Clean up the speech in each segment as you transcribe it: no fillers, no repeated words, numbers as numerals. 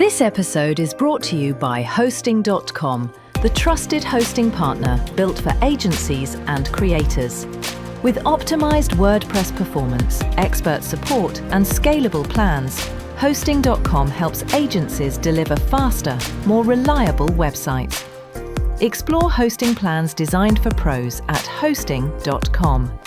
This episode is brought to you by Hosting.com, the trusted hosting partner built for agencies and creators. With optimized WordPress performance, expert support, and scalable plans, Hosting.com helps agencies deliver faster, more reliable websites. Explore hosting plans designed for pros at Hosting.com.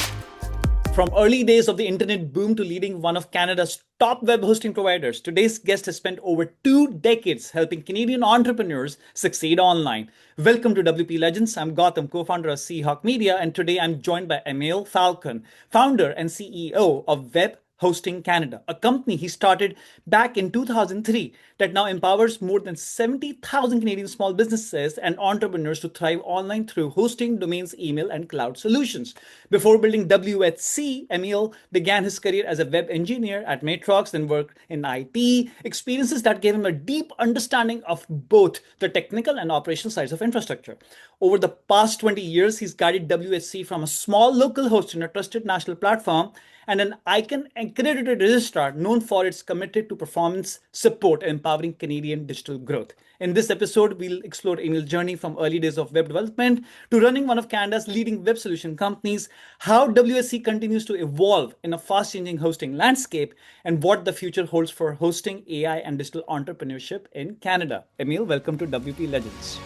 From early days of the internet boom to leading one of Canada's top web hosting providers, today's guest has spent over 2 decades helping Canadian entrepreneurs succeed online. Welcome to WP Legends. I'm Gautam, co-founder of Seahawk Media, and today I'm joined by Emil Falcon, founder and CEO of Web Hosting Canada, a company he started back in 2003 that now empowers more than 70,000 Canadian small businesses and entrepreneurs to thrive online through hosting, domains, email, and cloud solutions. Before building WHC, Emil began his career as a web engineer at Matrox, then worked in IT, experiences that gave him a deep understanding of both the technical and operational sides of infrastructure. Over the past 20 years, he's guided WHC from a small local host in a trusted national platform and an icon accredited registrar known for its committed to performance support and empowering Canadian digital growth. In this episode, we'll explore Emil's journey from early days of web development to running one of Canada's leading web solution companies, how WSC continues to evolve in a fast-changing hosting landscape, and what the future holds for hosting, AI, and digital entrepreneurship in Canada. Emil, welcome to WP Legends.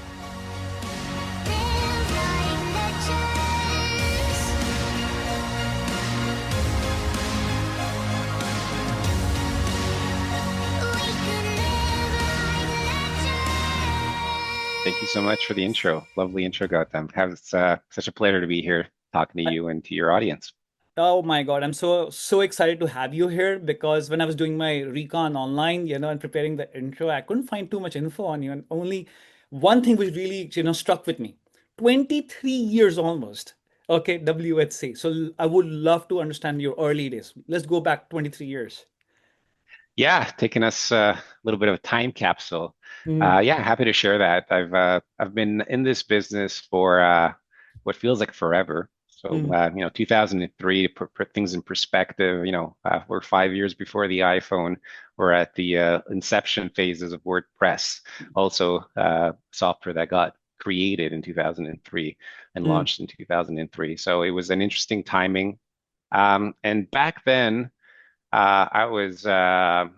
Thank you so much for the intro. Lovely intro, Gautam. It's such a pleasure to be here talking to you and to your audience. Oh my God, I'm so excited to have you here because when I was doing my recon online, and preparing the intro, I couldn't find too much info on you. And only one thing which really, struck with me. 23 years almost. Okay, WHC. So I would love to understand your early days. Let's go back 23 years. Yeah, taking us a little bit of a time capsule. Mm, Yeah, happy to share that. I've been in this business for what feels like forever. So mm, 2003 to put things in perspective. We're 5 years before the iPhone. We're at the inception phases of WordPress, also software that got created in 2003 and mm, launched in 2003. So it was an interesting timing. And back then. I was, a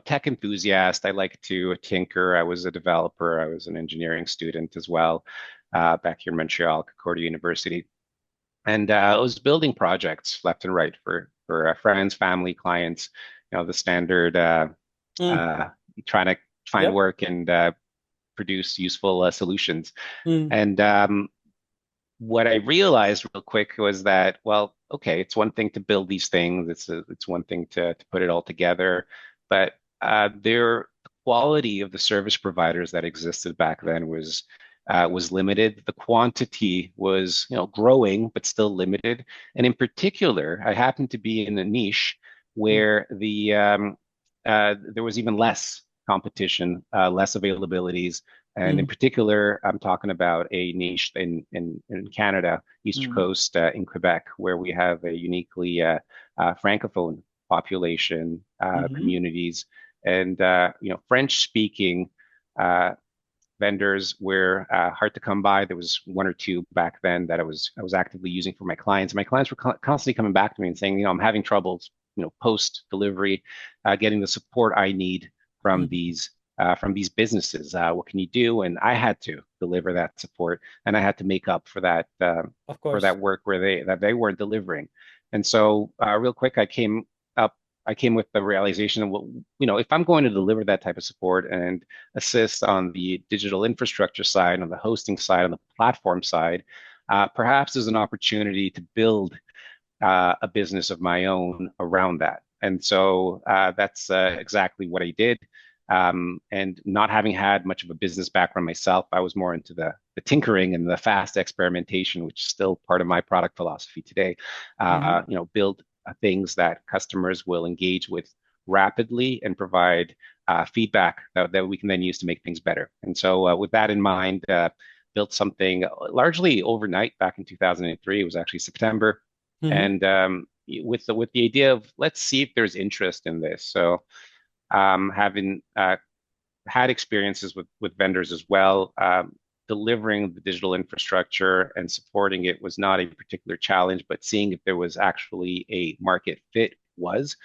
tech enthusiast. I like to tinker. I was a developer. I was an engineering student as well, back here in Montreal, Concordia University. And I was building projects left and right for friends, family, clients, the standard mm, uh, trying to find yep. work and produce useful solutions. Mm, And what I realized real quick was that, well, okay, it's one thing to build these things. It's one thing to put it all together, but the quality of the service providers that existed back then was limited. The quantity was, growing, but still limited. And in particular, I happened to be in a niche mm, where there was even less competition, less availabilities. And in mm, particular, I'm talking about a niche in Canada, East mm, Coast, in Quebec, where we have a uniquely francophone population, mhm, communities, and French-speaking vendors were hard to come by. There was one or two back then that I was actively using for my clients. My clients were constantly coming back to me and saying, I'm having troubles, post delivery, getting the support I need from mm. these businesses. What can you do? And I had to deliver that support, and I had to make up for that Of course. work that they weren't delivering. And so, real quick, I came with the realization of, well, if I'm going to deliver that type of support and assist on the digital infrastructure side, on the hosting side, on the platform side, perhaps there's an opportunity to build a business of my own around that. And so that's exactly what I did. And not having had much of a business background myself, I was more into the tinkering and the fast experimentation, which is still part of my product philosophy today. Mhm. Build things that customers will engage with rapidly and provide feedback that we can then use to make things better. And so, with that in mind, built something largely overnight back in 2003. It was actually September, Mhm. and with the idea of let's see if there's interest in this. So having had experiences with vendors as well. Delivering the digital infrastructure and supporting it was not a particular challenge, but seeing if there was actually a market fit was.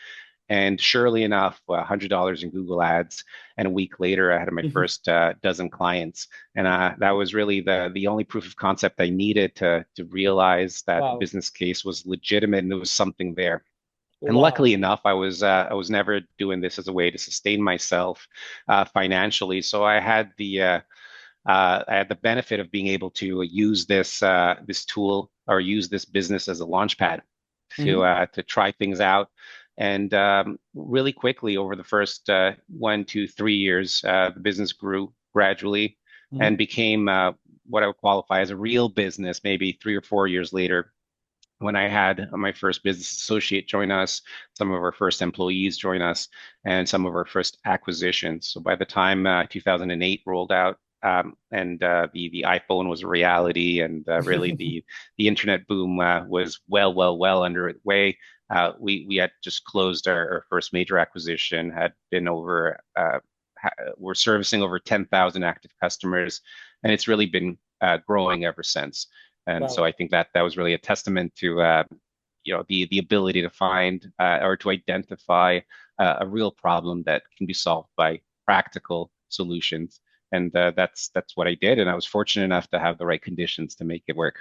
And surely enough, $100 in Google Ads, and a week later, I had my Mhm. first dozen clients, and that was really the only proof of concept I needed to realize that the Wow. business case was legitimate and there was something there. And Wow. luckily enough, I was never doing this as a way to sustain myself financially. So I had the benefit of being able to use this tool or use this business as a launch pad Hmm. to try things out. And really quickly over the first 1, 2, 3 years, the business grew gradually Hmm. and became what I would qualify as a real business maybe 3 or 4 years later when I had my first business associate join us, some of our first employees join us, and some of our first acquisitions. So by the time 2008 rolled out, and the iPhone was a reality, and really the internet boom was well underway. We had just closed our first major acquisition, had been over we're servicing over 10,000 active customers, and it's really been growing ever since. And so Wow. I think that was really a testament to the ability to find or to identify a real problem that can be solved by practical solutions. And that's what I did, and I was fortunate enough to have the right conditions to make it work.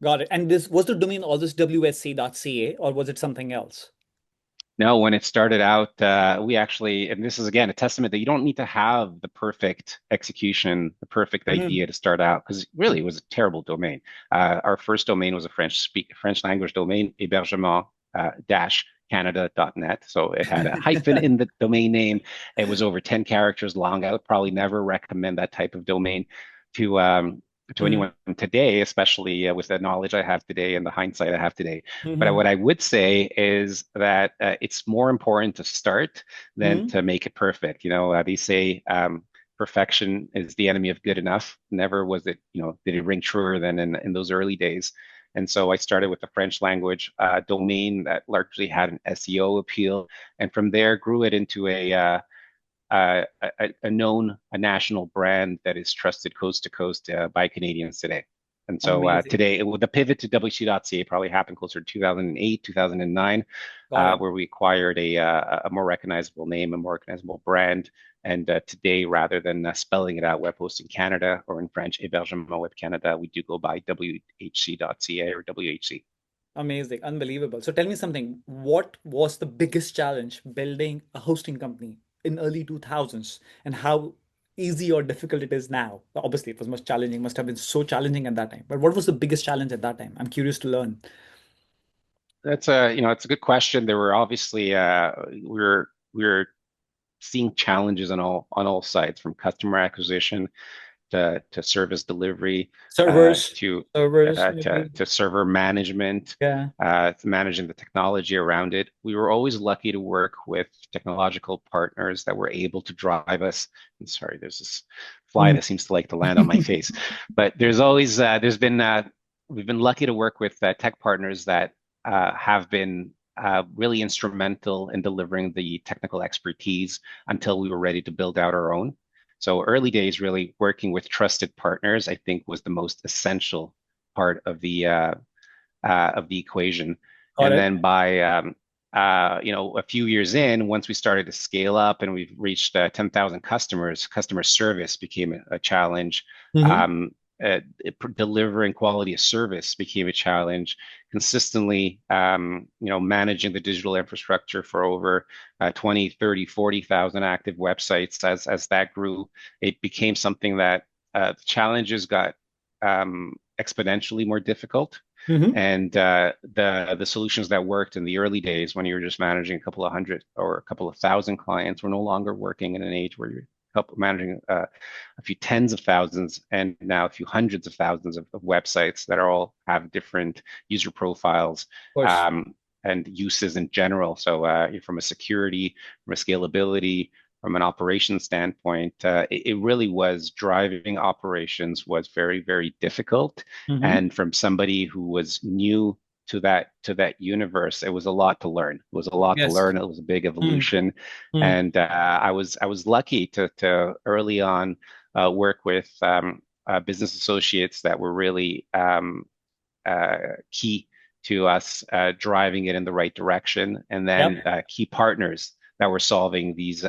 Got it. And this was the domain all this WHC.ca, or was it something else? No, when it started out, we actually, and this is again a testament that you don't need to have the perfect execution, the perfect Mhm. idea to start out, because really it was a terrible domain. Our first domain was a French language domain, hébergement Canada.net. So it had a hyphen in the domain name. It was over 10 characters long. I would probably never recommend that type of domain to Mhm. anyone today, especially with the knowledge I have today and the hindsight I have today. But Mhm. what I would say is that it's more important to start than Mhm. to make it perfect. They say perfection is the enemy of good enough. Never was it, did it ring truer than in those early days. And so I started with the French language domain that largely had an SEO appeal, and from there grew it into a national brand that is trusted coast to coast by Canadians today. And so Amazing. today, the pivot to WHC.ca probably happened closer to 2008, 2009, Got it. where we acquired a more recognizable name, a more recognizable brand. And today, rather than spelling it out, Web Hosting Canada, or in French, Hébergement Web Canada, we do go by WHC.ca or WHC. Amazing. Unbelievable. So tell me something. What was the biggest challenge building a hosting company in early 2000s, and how easy or difficult it is now? Obviously, it was much challenging, must have been so challenging at that time. But what was the biggest challenge at that time? I'm curious to learn. It's a good question. There were obviously we were seeing challenges on all sides, from customer acquisition to service delivery, uh, Servers, to servers, to maybe. server management, Yeah. to managing the technology around it. We were always lucky to work with technological partners that were able to drive us. I'm sorry, there's this fly Mm. that seems to like to land on my face, but there's been we've been lucky to work with tech partners that have been really instrumental in delivering the technical expertise until we were ready to build out our own. So early days, really working with trusted partners, I think, was the most essential part of the equation. Got And it. then by a few years in, once we started to scale up and we've reached 10,000 customers, customer service became a challenge. Hmm. Um, Delivering quality of service became a challenge. Consistently, managing the digital infrastructure for over 20, 30, 40,000 active websites. As that grew, it became something that the challenges got exponentially more difficult. Hmm. And the solutions that worked in the early days, when you were just managing a couple of hundred or a couple of thousand clients, were no longer working in an age where you're managing a few tens of thousands and now a few hundreds of thousands of websites that are all have different user profiles Of course. um, and uses in general. So from a security, from a scalability, from an operations standpoint, it really was driving operations was very, very difficult. Hmm. And from somebody who was new to that universe, it was a lot to learn. It was a lot to Yes. learn. It was a big Mm, evolution, mm. and I was lucky to early on work with business associates that were really key to us driving it in the right direction, and then Yep. key partners that were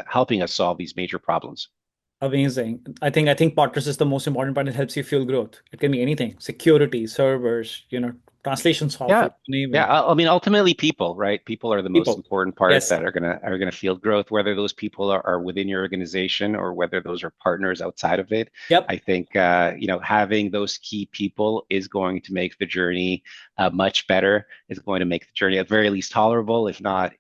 helping us solve these major problems. Amazing. I think partners is the most important part. It helps you fuel growth. It can be anything, security, servers, translation Yeah. software, name Yeah. it. I mean, ultimately people, right? People are the most People. important part Yes. that are gonna fuel growth, whether those people are within your organization or whether those are partners outside of it. Yep. I think having those key people is going to make the journey much better. Is going to make the journey at very least tolerable, if not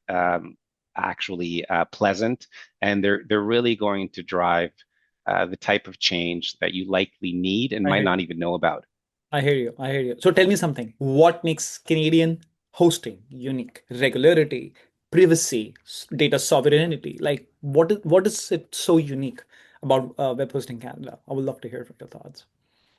actually pleasant. And they're really going to drive the type of change that you likely need and I might hear not you. even know about. I hear you. I hear you. So tell me something. What makes Canadian hosting unique? Regularity, privacy, data sovereignty. Like, what is it so unique about web hosting Canada? I would love to hear from your thoughts.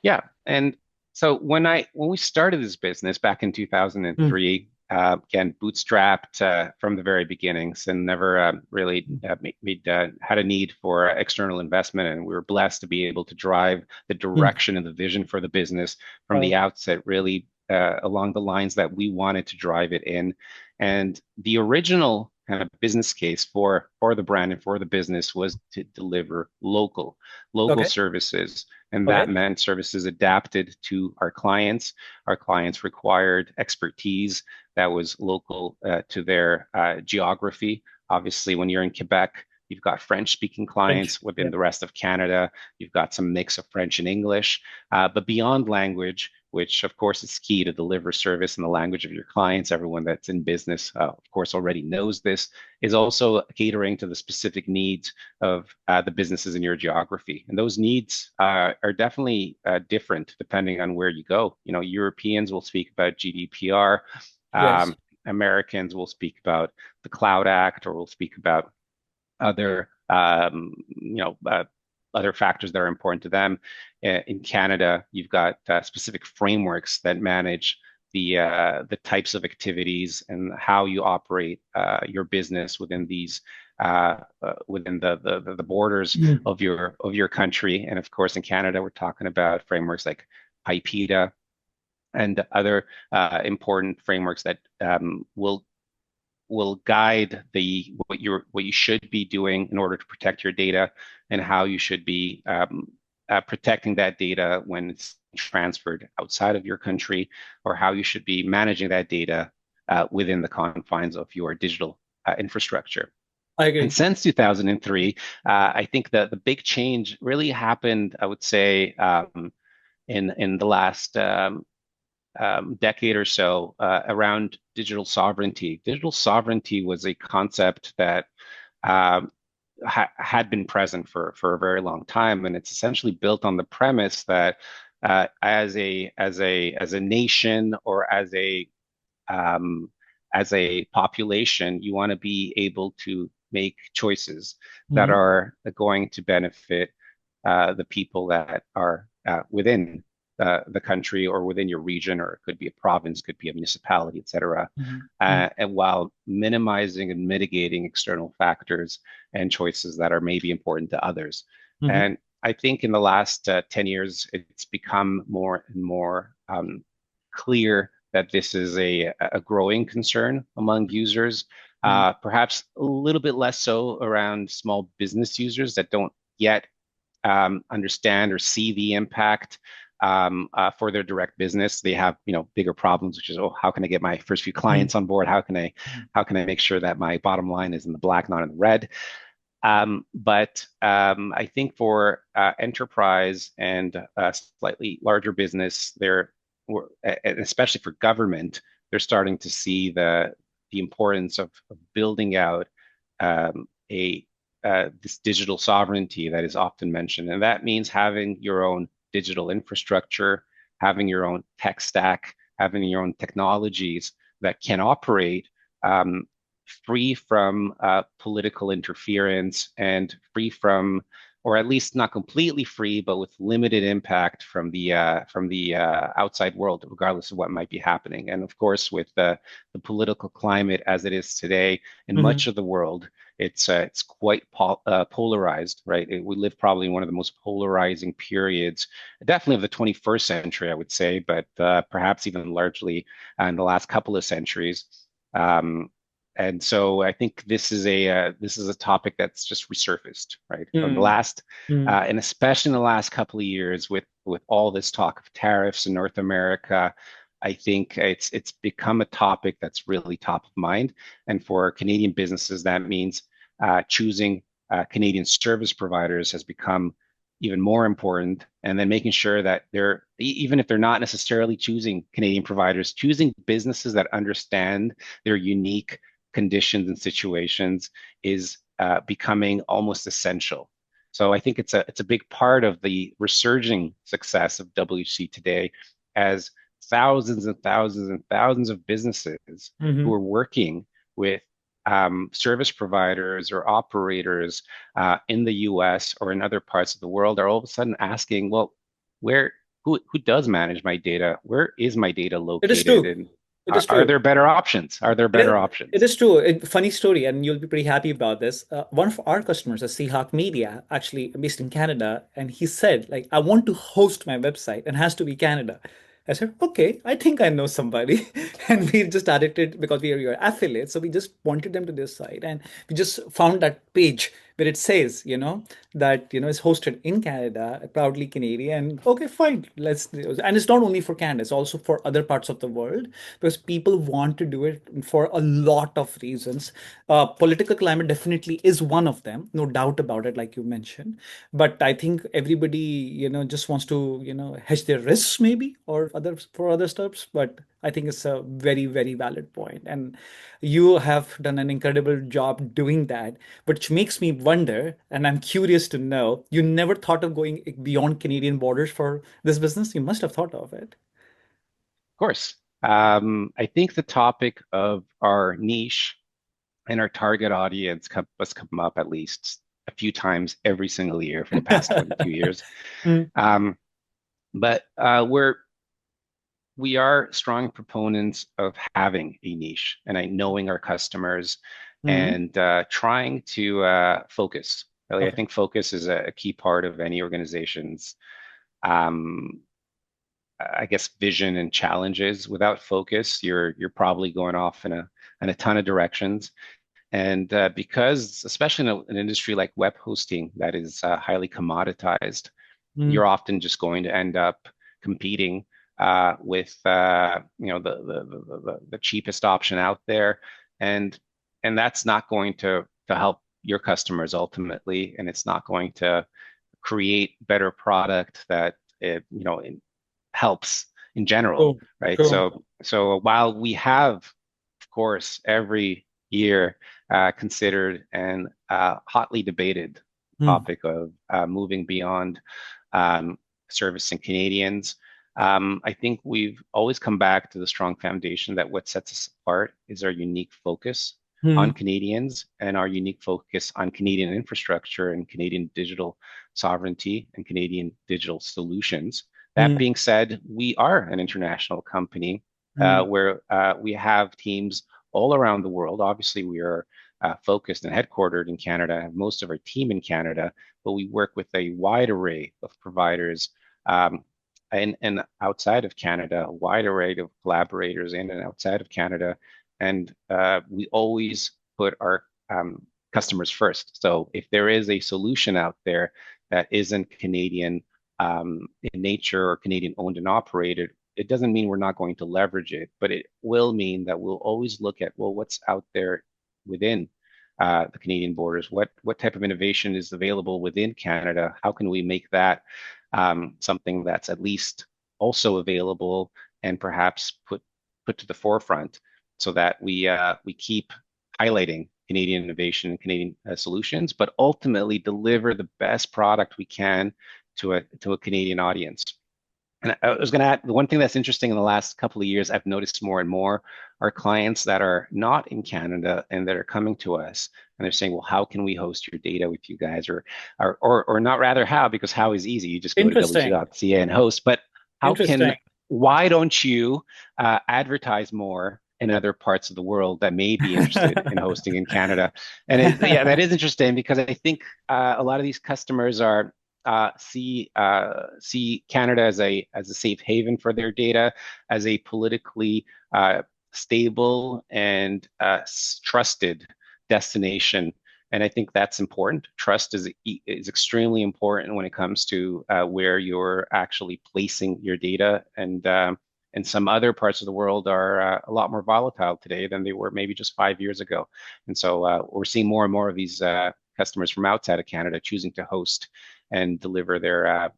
Yeah, and so when we started this business back in Mm, 2003, again bootstrapped from the very beginnings, and never really had a need for external investment, and we were blessed to be able to drive the mm. direction and the vision for the business from Right. the outset, really along the lines that we wanted to drive it in. And the original kind of business case for the brand and for the business was to deliver local Okay. services, and that Okay. meant services adapted to our clients. Our clients required expertise that was local to their geography. Obviously, when you're in Quebec, you've got French-speaking French. clients. Within Yeah. the rest of Canada, you've got some mix of French and English. But beyond language, which of course is key to deliver service in the language of your clients, everyone that's in business, of course, already knows this, is also catering to the specific needs of the businesses in your geography. And those needs are definitely different depending on where you go. Europeans will speak about GDPR. Yes. Um, Americans will speak about the Cloud Act, or will speak about other, other factors that are important to them. In Canada, you've got specific frameworks that manage the types of activities and how you operate your business within the borders Mm. of your country. And of course, in Canada, we're talking about frameworks like IPEDA and other important frameworks that will guide what you should be doing in order to protect your data, and how you should be protecting that data when it's transferred outside of your country, or how you should be managing that data within the confines of your digital infrastructure. I And agree. since 2003, I think that the big change really happened, I would say, in the last decade or so, around digital sovereignty. Digital sovereignty was a concept that um, had been present for a very long time, and it's essentially built on the premise that as a nation, or um, as a population, you want to be able to make choices that Mhm. are going to benefit the people that are within the country, or within your region, or it could be a province, could be a municipality, etc. Mhm. Mhm. And while minimizing and mitigating external factors and choices that are maybe important to others. Mhm. And I think in the last 10 years, it's become more and more clear that this is a growing concern among users, Mhm. perhaps a little bit less so around small business users that don't yet understand or see the impact for their direct business. They have, bigger problems, which is, oh, how can I get my first few Mhm. clients on board? How can I make sure that my bottom line is in the black, not in the red? But I think for enterprise and slightly larger business, and especially for government, they're starting to see the importance of building out a this digital sovereignty that is often mentioned, and that means having your own digital infrastructure, having your own tech stack, having your own technologies that can operate free from political interference, and free from or at least not completely free, but with limited impact from the outside world, regardless of what might be happening. And of course, with the political climate as it is today in Hmm. much of the world, it's quite polarized, right? We live probably in one of the most polarizing periods, definitely of the 21st century, I would say, but perhaps even largely in the last couple of centuries. Um, and so I think this is a topic that's just resurfaced, right? From the Hmm. last, Hmm. and especially in the last couple of years, with all this talk of tariffs in North America, I think it's become a topic that's really top of mind. And for Canadian businesses, that means choosing Canadian service providers has become even more important. And then making sure that even if they're not necessarily choosing Canadian providers, choosing businesses that understand their unique conditions and situations is becoming almost essential. So I think it's a big part of the resurging success of WHC today, as thousands and thousands and thousands of businesses who Hmm. are working with service providers or operators in the US or in other parts of the world are all of a sudden asking, well, where who does manage my data? Where is my data It is located? true. And It is are true. there better options? Are there It is, better it options? is true. Funny story, and you'll be pretty happy about this. One of our customers, a Seahawk Media, actually based in Canada, and he said, like, I want to host my website and has to be Canada. I said, okay, I think I know somebody. And we just added it because we are your affiliates. So we just pointed them to this site and we just found that page where it says, that, it's hosted in Canada, proudly Canadian. Okay, fine. Let's do it. And it's not only for Canada, it's also for other parts of the world because people want to do it for a lot of reasons. Political climate definitely is one of them, no doubt about it, like you mentioned. But I think everybody, just wants to, hedge their risks maybe or other for other stuffs. But I think it's a very, very valid point. And you have done an incredible job doing that, which makes me wonder, and I'm curious to know, you never thought of going beyond Canadian borders for this business? You must have thought of it. Of course. I think the topic of our niche and our target audience has come up at least a few times every single year for the past 22 years. Mm, Um, but we are strong proponents of having a niche and knowing our customers mm, and trying to focus. Really, I okay. think focus is a key part of any organization's, um, I guess, vision and challenges. Without focus, you're probably going off in a ton of directions. And because, especially in an industry like web hosting that is highly commoditized, Mm, you're often just going to end up competing with the cheapest option out there, and that's not going to help your customers ultimately, and it's not going to create better product that helps in general, true, right? true. So while we have, of course, every year considered and hotly debated Mm, topic of moving beyond um, servicing Canadians. I think we've always come back to the strong foundation that what sets us apart is our unique focus on mm, Canadians and our unique focus on Canadian infrastructure and Canadian digital sovereignty and Canadian digital solutions. That mm, being said, we are an international company mm, where we have teams all around the world. Obviously, we are focused and headquartered in Canada, have most of our team in Canada, but we work with a wide array of providers and outside of Canada, a wide array of collaborators in and outside of Canada. And we always put our customers first. So if there is a solution out there that isn't Canadian in nature or Canadian owned and operated, it doesn't mean we're not going to leverage it, but it will mean that we'll always look at, well, what's out there within the Canadian borders? What type of innovation is available within Canada? How can we make that something that's at least also available and perhaps put to the forefront so that we keep highlighting Canadian innovation and Canadian solutions, but ultimately deliver the best product we can to a Canadian audience. And I was going to add the one thing that's interesting in the last couple of years, I've noticed more and more are clients that are not in Canada and that are coming to us and they're saying, well, how can we host your data with you guys? Or not rather how, because how is easy. You just go to Interesting. WHC.ca and host. But Interesting. why don't you advertise more in other parts of the world that may be interested in hosting in Canada? And yeah, that is interesting because I think a lot of these customers are see Canada as a safe haven for their data, as a politically stable and trusted destination. And I think that's important. Trust is extremely important when it comes to where you're actually placing your data. And some other parts of the world are a lot more volatile today than they were maybe just 5 years ago. And so we're seeing more and more of these customers from outside of Canada choosing to host and deliver their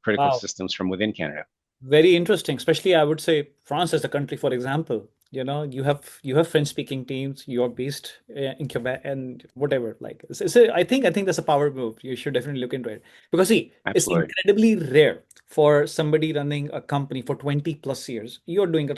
critical Wow. systems from within Canada. Very interesting, especially I would say France as a country, for example. You have French-speaking teams. You're based in Quebec and whatever. Like, I think that's a power move. You should definitely look into it because see, it's Absolutely. incredibly rare for somebody running a company for 20 plus years. You're doing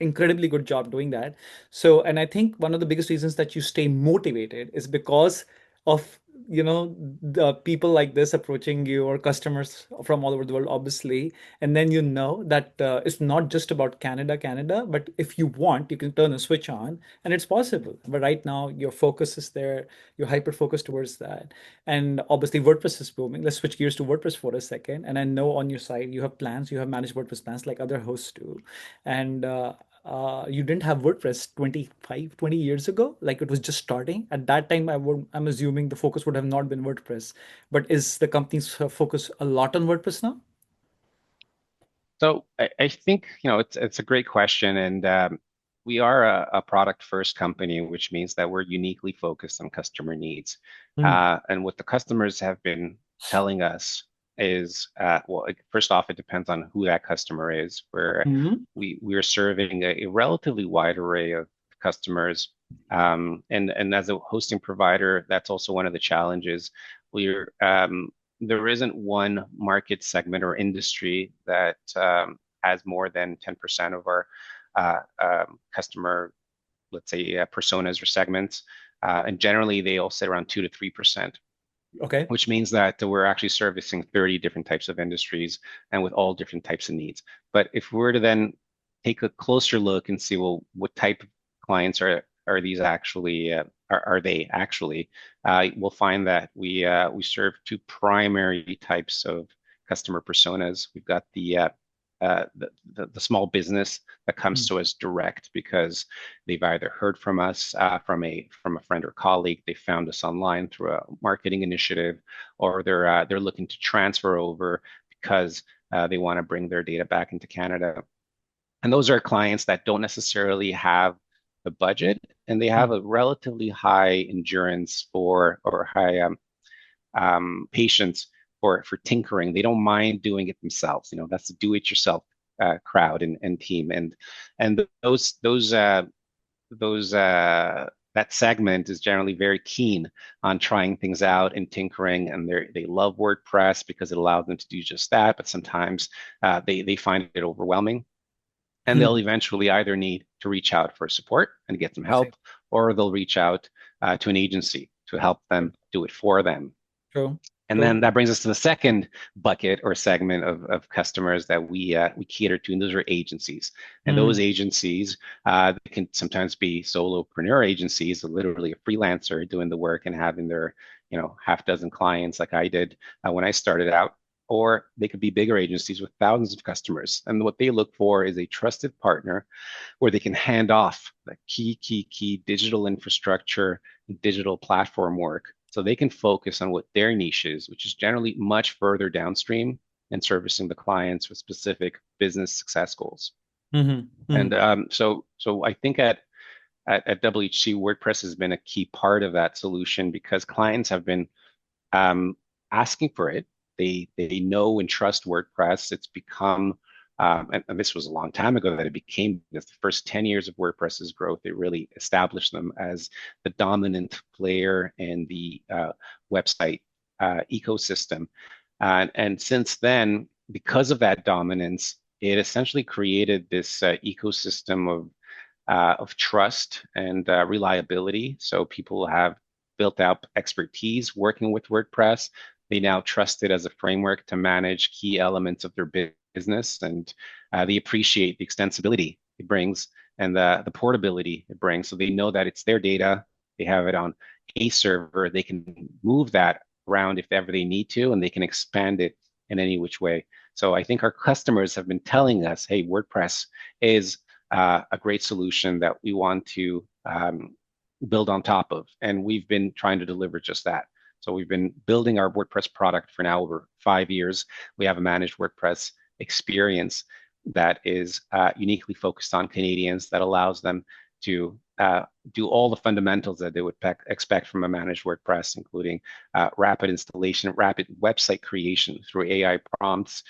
incredibly good job doing that. So, and I think one of the biggest reasons that you stay motivated is because of the people like this approaching you or customers from all over the world, obviously, and then that it's not just about Canada, but if you want, you can turn a switch on and it's possible. But right now, your focus is there, you're hyper focused towards that. And obviously, WordPress is booming. Let's switch gears to WordPress for a second. And I know on your side, you have plans, you have managed WordPress plans like other hosts do. And you didn't have WordPress 25, 20 years ago, like it was just starting. At that time, I'm assuming the focus would have not been WordPress. But is the company's focus a lot on WordPress now? So I think, it's a great question. And we are a product first company, which means that we're uniquely focused on customer needs. Mm. And what the customers have been telling us is, well, first off, it depends on who that customer is. Where Mhm. we are serving a relatively wide array of customers. And as a hosting provider, that's also one of the challenges. We're There isn't one market segment or industry that has more than 10% of our customer, let's say, personas or segments. And generally, they all sit around 2 to 3%, Okay. which means that we're actually servicing 30 different types of industries and with all different types of needs. But if we were to then take a closer look and see, well, what type of clients are these actually are they actually? We'll find that we serve two primary types of customer personas. We've got the small business that comes Mm. to us direct because they've either heard from us from a friend or colleague, they found us online through a marketing initiative, or they're looking to transfer over because they want to bring their data back into Canada. And those are clients that don't necessarily have the budget and they have Mm. a relatively high endurance or high patience for tinkering. They don't mind doing it themselves. That's the do-it-yourself crowd and team. And those that segment is generally very keen on trying things out and tinkering, and they love WordPress because it allows them to do just that. But sometimes they find it overwhelming, and they'll Mm. eventually either need to reach out for support and get some I see. help, or they'll reach out to an agency to help True. them do it for them. True. And True. then that brings us to the second bucket or segment of customers that we cater to, and those are agencies. And those Mm. agencies can sometimes be solopreneur agencies, literally a freelancer doing the work and having their half dozen clients like I did when I started out. Or they could be bigger agencies with thousands of customers. And what they look for is a trusted partner where they can hand off the key digital infrastructure, digital platform work, so they can focus on what their niche is, which is generally much further downstream and servicing the clients with specific business success goals. Mhm. And Mhm. so I think at WHC, WordPress has been a key part of that solution because clients have been asking for it. They know and trust WordPress. It's become and this was a long time ago that it became this. The first 10 years of WordPress's growth, it really established them as the dominant player in the website ecosystem. And since then, because of that dominance, it essentially created this ecosystem of trust and reliability. So people have built out expertise working with WordPress. They now trust it as a framework to manage key elements of their business, and they appreciate the extensibility it brings and the portability it brings. So they know that it's their data. They have it on a server. They can move that around if ever they need to, and they can expand it in any which way. So I think our customers have been telling us, hey, WordPress is a great solution that we want to build on top of. And we've been trying to deliver just that. So we've been building our WordPress product for now over 5 years. We have a managed WordPress experience that is uniquely focused on Canadians, that allows them to do all the fundamentals that they would expect from a managed WordPress, including rapid installation, rapid website creation through AI prompts,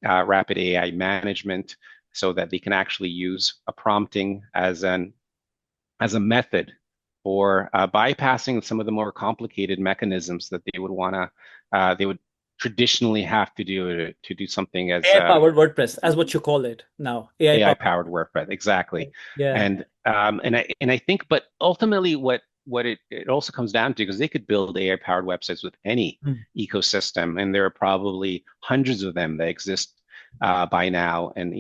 rapid AI management, so that they can actually use a prompting as a method for bypassing some of the more complicated mechanisms that they would traditionally have to do to do something as AI-powered WordPress, as what you call it now. AI-powered. AI-powered WordPress, exactly. Yeah. And I think, but ultimately, what it also comes down to, because they could build AI-powered websites with any Mm. ecosystem, and there are probably hundreds of them that exist by now, and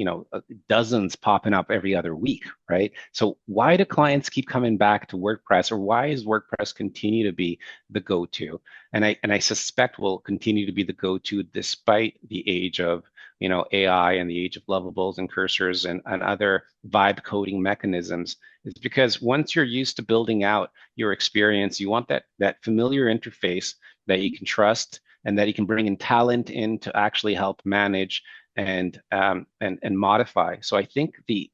dozens popping up every other week, right? So why do clients keep coming back to WordPress, or why is WordPress continue to be the go-to? And I suspect will continue to be the go-to despite the age of AI and the age of lovables and cursors and other vibe coding mechanisms, is because once you're used to building out your experience, you want that familiar interface that you can trust and that you can bring in talent in to actually help manage and modify. So I think the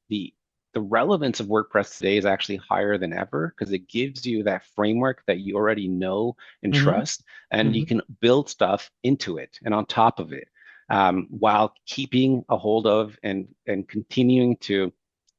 relevance of WordPress today is actually higher than ever, because it gives you that framework that you already know and Mm-hmm. trust, and Mm-hmm. you can build stuff into it and on top of it, while keeping a hold of and continuing to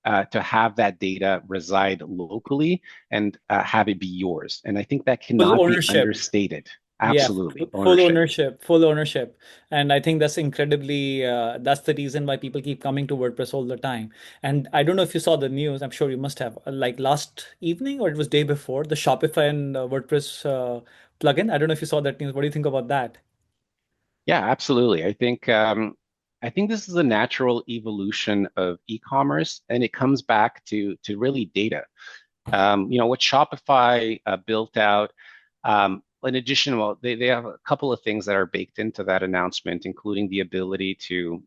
have that data reside locally and have it be yours. And I think that Full cannot be ownership. understated. Yeah, Absolutely, full ownership. ownership, full ownership. And I think that's incredibly, that's the reason why people keep coming to WordPress all the time. And I don't know if you saw the news, I'm sure you must have, like last evening or it was day before, the Shopify and WordPress plugin. I don't know if you saw that news. What do you think about that? Yeah, absolutely. I think this is a natural evolution of e-commerce, and it comes back to really data. What Shopify built out, in addition, well, they have a couple of things that are baked into that announcement, including the ability to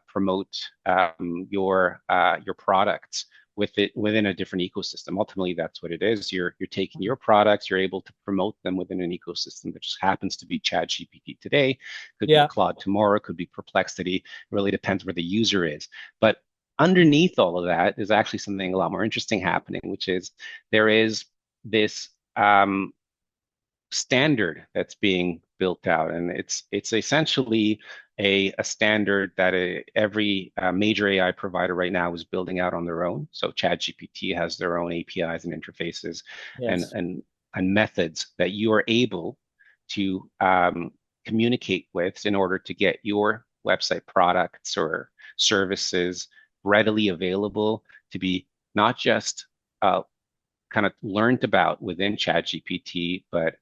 promote your products within a different ecosystem. Ultimately, that's what it is. You're taking your products, you're able to promote them within an ecosystem that just happens to be ChatGPT today, could be Yeah. Claude tomorrow, could be Perplexity. It really depends where the user is. But underneath all of that is actually something a lot more interesting happening, which is there is this standard that's being built out, and it's essentially a standard that every major AI provider right now is building out on their own. So ChatGPT has their own APIs and interfaces and Yes. and methods that you are able to communicate with in order to get your website products or services readily available to be not just kind of learned about within ChatGPT, but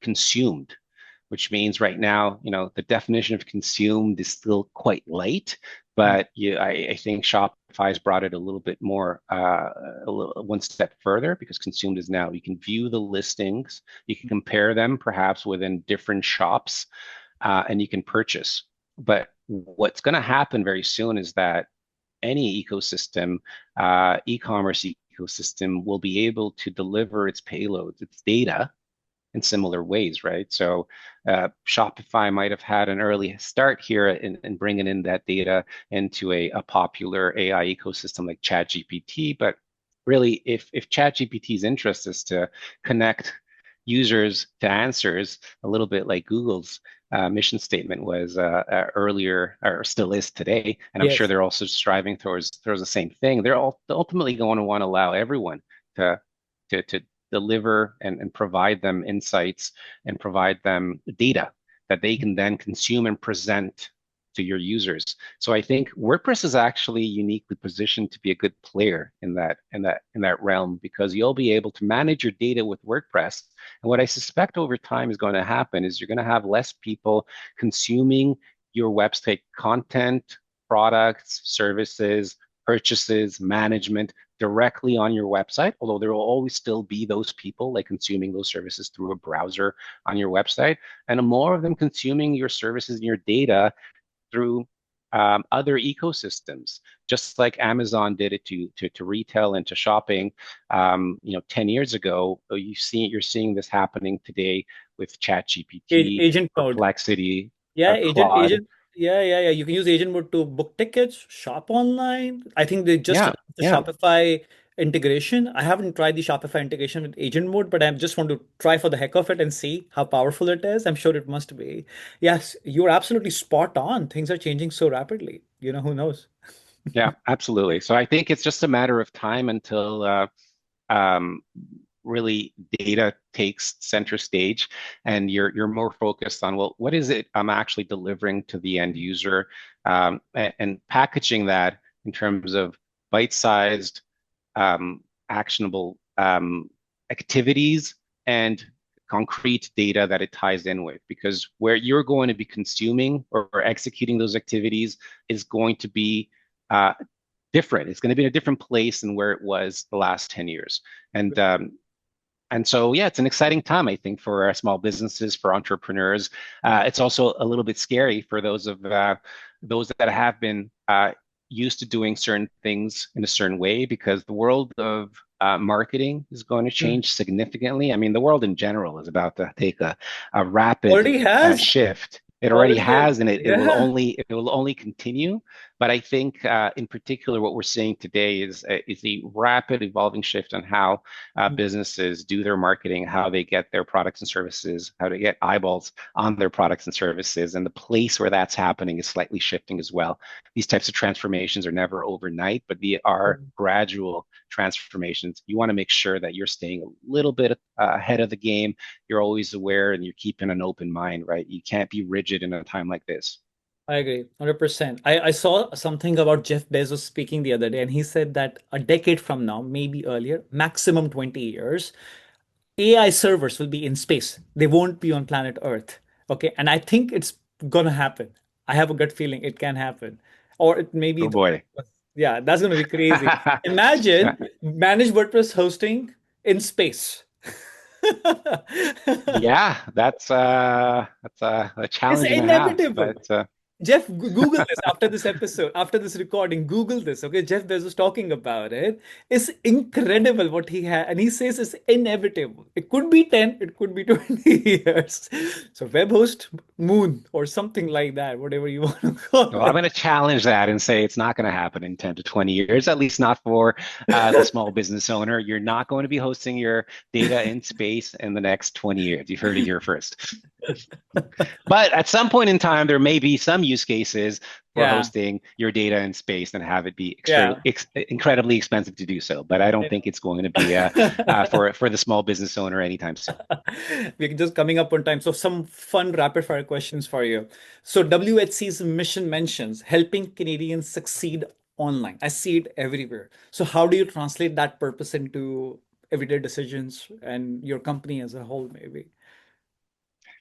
consumed, which means right now, the definition of consumed is still quite light, but I think Shopify's brought it a little bit more, one step further, because consumed is now you can view the listings, you can compare them perhaps within different shops, and you can purchase. But what's going to happen very soon is that any ecosystem, e-commerce ecosystem, will be able to deliver its payloads, its data in similar ways, right? So Shopify might have had an early start here in bringing in that data into a popular AI ecosystem like ChatGPT. But really, if ChatGPT's interest is to connect users to answers, a little bit like Google's mission statement was earlier, or still is today, and I'm sure Yes. they're also striving towards the same thing. They're all ultimately going to want to allow everyone to to deliver and provide them insights and provide them data that they can then consume and present to your users. So I think WordPress is actually uniquely positioned to be a good player in that realm, because you'll be able to manage your data with WordPress. And what I suspect over time is going to happen is you're going to have less people consuming your website content, products, services, purchases, management directly on your website, although there will always still be those people like consuming those services through a browser on your website, and more of them consuming your services and your data through other ecosystems, just like Amazon did it to retail and to shopping. 10 years ago, you're seeing this happening today with ChatGPT, Agent mode. Perplexity, Yeah, Claude. yeah. You can use agent mode to book tickets, shop online. I think they just Yeah, announced the yeah. Shopify integration. I haven't tried the Shopify integration with agent mode, but I just want to try for the heck of it and see how powerful it is. I'm sure it must be. Yes, you're absolutely spot on. Things are changing so rapidly. Who knows? Yeah, absolutely. So I think it's just a matter of time until um, really data takes center stage, and you're more focused on, well, what is it I'm actually delivering to the end user, and packaging that in terms of bite-sized, actionable activities and concrete data that it ties in with. Because where you're going to be consuming or executing those activities is going to be uh, different. It's going to be in a different place than where it was the last 10 years. And so, yeah, it's an exciting time, I think, for small businesses, for entrepreneurs. It's also a little bit scary for those that have been used to doing certain things in a certain way, because the world of marketing is going to Hmm. change significantly. I mean, the world in general is about to take a rapid Already has. shift. It already Already has. has, and it will Yeah. only continue. But I think, in particular, what we're seeing today is a rapid evolving shift on how businesses do their marketing, how they get their products and services, how to get eyeballs on their products and services. And the place where that's happening is slightly shifting as well. These types of transformations are never overnight, but they are gradual transformations. You want to make sure that you're staying a little bit ahead of the game. You're always aware and you're keeping an open mind, right? You can't be rigid in a time like this. I agree, 100%. I saw something about Jeff Bezos speaking the other day, and he said that a decade from now, maybe earlier, maximum 20 years, AI servers will be in space. They won't be on planet Earth. Okay. And I think it's gonna happen. I have a gut feeling it can happen. Or it may be Oh boy. yeah, that's gonna be crazy. Imagine managed WordPress hosting in space. Yeah, that's a It's challenge and a half, inevitable. but Jeff, Google this after this episode, after this recording. Google this, okay? Jeff Bezos talking about it. It's incredible what he had, and he says it's inevitable. It could be 10, it could be 20 years. So, web host moon or something like that, whatever you want to call well, I'm it. going to challenge that and say it's not going to happen in 10 to 20 years, at least not for the small business owner. You're not going to be hosting your data in space in the next 20 years. You've heard it here first. But at some point in time, there may be some use cases for Yeah, hosting your data in space and have it be yeah. incredibly expensive to do so. But I don't think it's going to be for the small business owner anytime soon. We're just coming up on time. So, some fun rapid fire questions for you. So, WHC's mission mentions helping Canadians succeed online. I see it everywhere. So, how do you translate that purpose into everyday decisions and your company as a whole, maybe?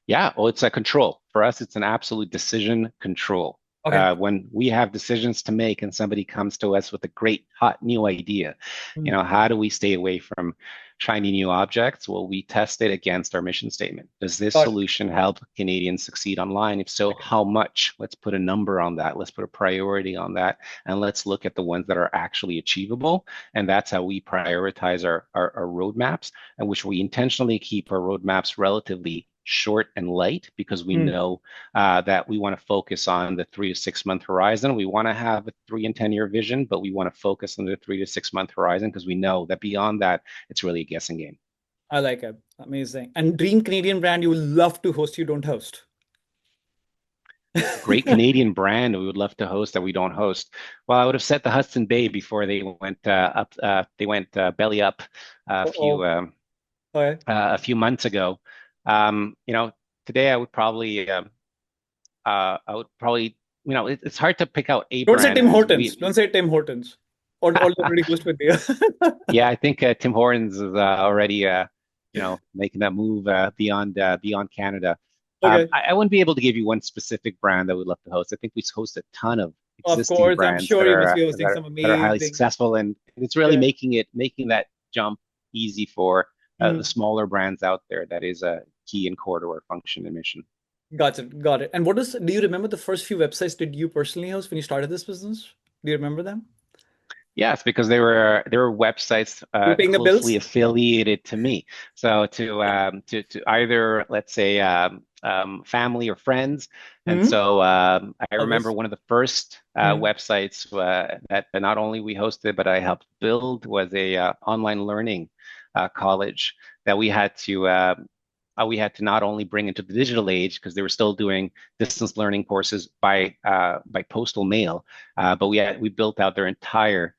Yeah, well, it's a control. For us, it's an absolute decision control. Okay. When we have decisions to make and somebody comes to us with a great hot new idea, Hmm. how do we stay away from shiny new objects? Well, we test it against our mission statement. Does this Got it. solution help Canadians succeed online? If so, how much? Let's put a number on that. Let's put a priority on that. And let's look at the ones that are actually achievable. And that's how we prioritize our roadmaps, and which we intentionally keep our roadmaps relatively short and light, because we Hmm. know that we want to focus on the 3 to 6 month horizon. We want to have a 3 and 10 year vision, but we want to focus on the 3 to 6 month horizon, because we know that beyond that, it's really a guessing game. I like it. Amazing. And dream Canadian brand you will love to host, you don't host. A great Canadian brand we would love to host that we don't host. Well, I would have set the Hudson Bay before they went up. They went belly up a few Oh, okay. a few months ago. Um, you know, Today I would probably I would probably, it's hard to pick out a Don't say brand Tim because Hortons. Don't say Tim Hortons. Or they already host with you. yeah, I think Tim Hortons is already, making that move beyond Canada. Okay. I wouldn't be able to give you one specific brand that we'd love to host. I think we host a ton of Of existing course, I'm brands sure that you must are be that hosting are some that are highly amazing. successful, and it's really Yeah. making that jump easy for the Mhm. smaller brands out there. That is a key and core to our function and mission. Got it. Got it. And do you remember the first few websites did you personally host when you started this business? Do you remember them? Yes, because they were websites You were paying the closely bills? affiliated to me. So to either, let's say, family or friends. And Hmm. so I remember Obvious. one of the first Hmm. websites that not only we hosted but I helped build was a online learning college that we had to not only bring into the digital age because they were still doing distance learning courses by postal mail, but we built out their entire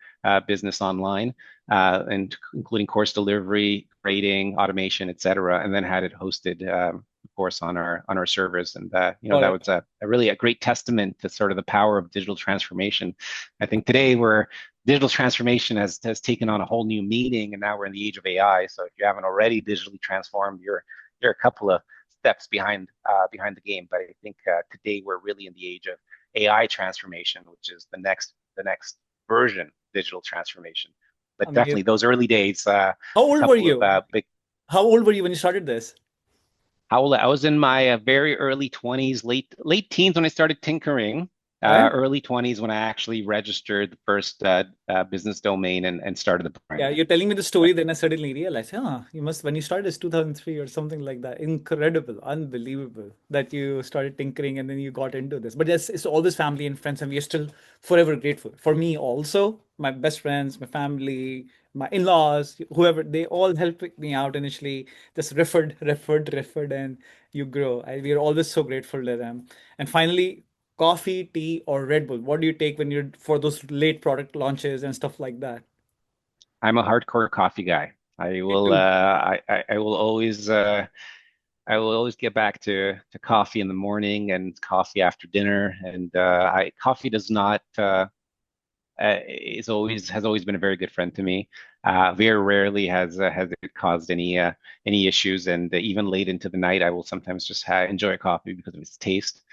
business online, and including course delivery, grading, automation, et cetera, and then had it hosted, of course, on our servers. And Got that it. was a really a great testament to sort of the power of digital transformation. I think today where digital transformation has taken on a whole new meaning, and now we're in the age of AI. So if you haven't already digitally transformed, you're a couple of steps behind the game. But I think today we're really in the age of AI transformation, which is the next version digital transformation. But Amazing. definitely those early days, How a old were couple of you? big. How old were you when you started this? How old? I was in my very early 20s, late teens when I started tinkering. Okay. Early 20s when I actually registered the first business domain and started the Yeah, brand. you're telling me the story, then I suddenly realized, you must, when you started, it's 2003 or something like that. Incredible, unbelievable that you started tinkering and then you got into this. But yes, it's always family and friends, and we are still forever grateful. For me, also, my best friends, my family, my in-laws, whoever, they all helped me out initially, just referred, and you grow. We are always so grateful to them. And finally, coffee, tea, or Red Bull. What do you take when you're for those late product launches and stuff like that? I'm a hardcore coffee guy. I Me will too. I will always get back to coffee in the morning and coffee after dinner. And coffee does not is always has always been a very good friend to me. Very rarely has it caused any issues. And even late into the night, I will sometimes just enjoy coffee because of its taste.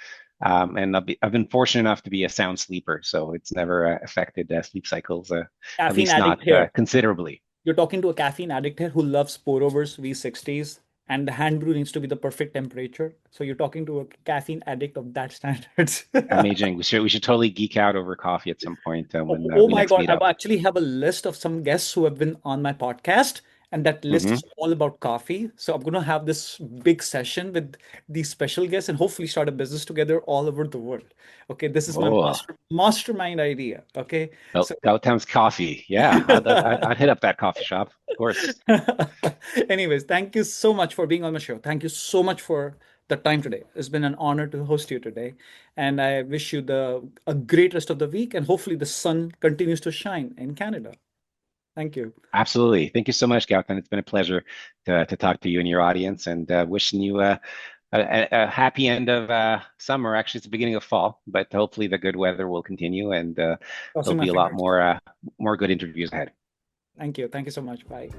And I've been fortunate enough to be a sound sleeper, so it's never affected sleep cycles, at Caffeine least addict not here. considerably. You're talking to a caffeine addict here who loves pour overs V60s, and the hand brew needs to be the perfect temperature. So you're talking to a caffeine addict of that standards. Amazing. We should totally geek out over coffee at some point Oh, when oh we my next God. meet I up. actually have a list of some guests who have been on my podcast, and that list Hmm. is all about coffee. So I'm going to have this big session with these special guests and hopefully start a business together all over the world. Okay, this is my Oh, mastermind idea. Okay, so Gautam's coffee. Yeah, I'd hit up that coffee shop, of course. anyways, thank you so much for being on my show. Thank you so much for the time today. It's been an honor to host you today. And I wish you a great rest of the week, and hopefully the sun continues to shine in Canada. Thank you. Absolutely. Thank you so much, Gautam. It's been a pleasure to talk to you and your audience, and wishing you a happy end of summer. Actually, it's the beginning of fall, but hopefully the good weather will continue, and Crossing there'll my be a lot fingers. more good interviews ahead. Thank you. Thank you so much. Bye.